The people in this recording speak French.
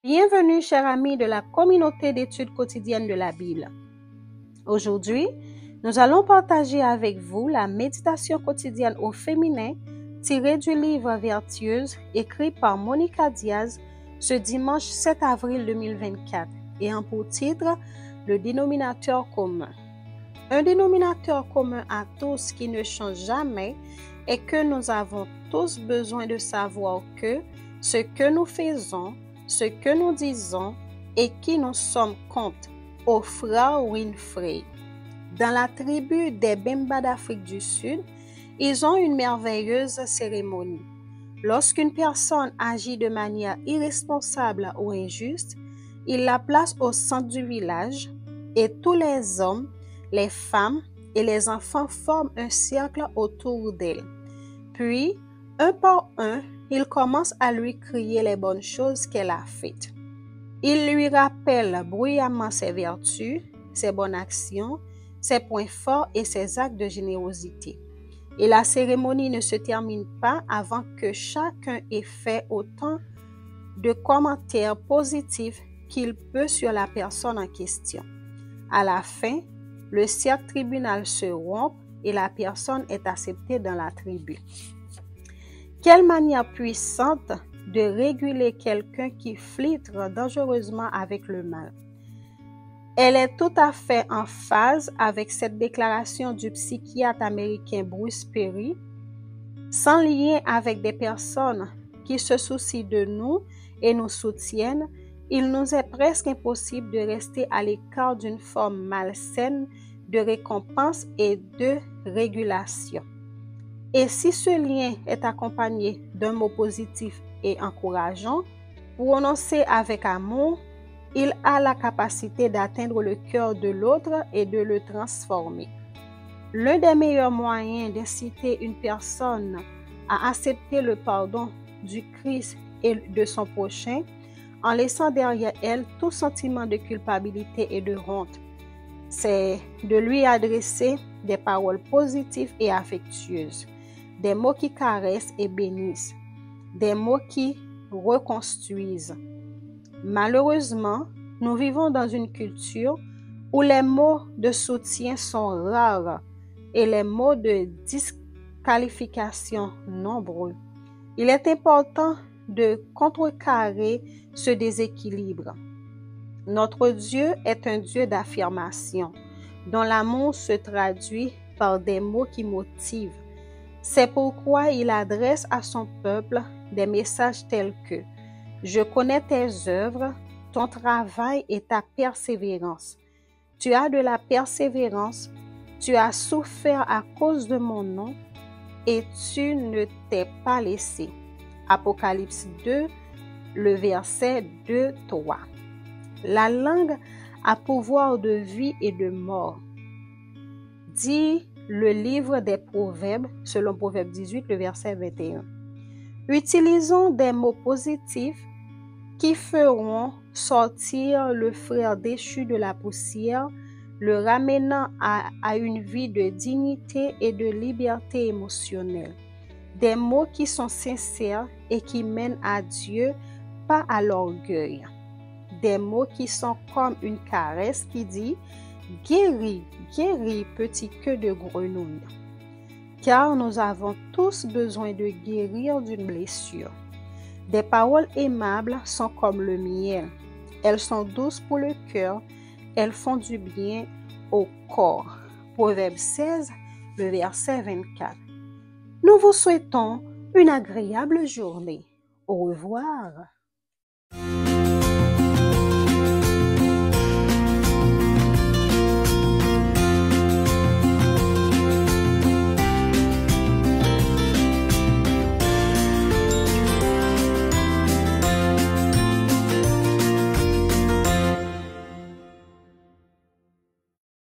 Bienvenue, chers amis de la communauté d'études quotidiennes de la Bible. Aujourd'hui, nous allons partager avec vous la méditation quotidienne au féminin tirée du livre Vertueuse écrit par Monica Diaz ce dimanche 7 avril 2024 ayant pour titre le dénominateur commun. Un dénominateur commun à tous qui ne change jamais est que nous avons tous besoin de savoir que ce que nous faisons, ce que nous disons et qui nous sommes compte au frère Winfrey. Dans la tribu des Bemba d'Afrique du Sud, ils ont une merveilleuse cérémonie. Lorsqu'une personne agit de manière irresponsable ou injuste, ils la placent au centre du village et tous les hommes, les femmes et les enfants forment un cercle autour d'elle. Puis, un par un, ils commencent à lui crier les bonnes choses qu'elle a faites. Ils lui rappellent bruyamment ses vertus, ses bonnes actions, ses points forts et ses actes de générosité. Et la cérémonie ne se termine pas avant que chacun ait fait autant de commentaires positifs qu'il peut sur la personne en question. À la fin, le cercle tribunal se rompt et la personne est acceptée dans la tribu. Quelle manière puissante de réguler quelqu'un qui filtre dangereusement avec le mal. Elle est tout à fait en phase avec cette déclaration du psychiatre américain Bruce Perry. Sans lien avec des personnes qui se soucient de nous et nous soutiennent, il nous est presque impossible de rester à l'écart d'une forme malsaine de récompense et de régulation. Et si ce lien est accompagné d'un mot positif et encourageant, prononcé avec amour, il a la capacité d'atteindre le cœur de l'autre et de le transformer. L'un des meilleurs moyens d'inciter une personne à accepter le pardon du Christ et de son prochain, en laissant derrière elle tout sentiment de culpabilité et de honte, c'est de lui adresser des paroles positives et affectueuses, des mots qui caressent et bénissent, des mots qui reconstruisent. Malheureusement, nous vivons dans une culture où les mots de soutien sont rares et les mots de disqualification nombreux. Il est important de contrecarrer ce déséquilibre. Notre Dieu est un Dieu d'affirmation, dont l'amour se traduit par des mots qui motivent. C'est pourquoi il adresse à son peuple des messages tels que « Je connais tes œuvres, ton travail et ta persévérance. Tu as de la persévérance, tu as souffert à cause de mon nom et tu ne t'es pas laissé. » Apocalypse 2, le verset 2-3. La langue a pouvoir de vie et de mort, dit le livre des Proverbes, selon Proverbe 18, le verset 21. Utilisons des mots positifs qui feront sortir le frère déchu de la poussière, le ramenant à une vie de dignité et de liberté émotionnelle. Des mots qui sont sincères et qui mènent à Dieu, pas à l'orgueil. Des mots qui sont comme une caresse qui dit « Guéris, guéris, petit queue de grenouille ». Car nous avons tous besoin de guérir d'une blessure. Des paroles aimables sont comme le miel. Elles sont douces pour le cœur, elles font du bien au corps. Proverbe 16, le verset 24. Nous vous souhaitons une agréable journée. Au revoir.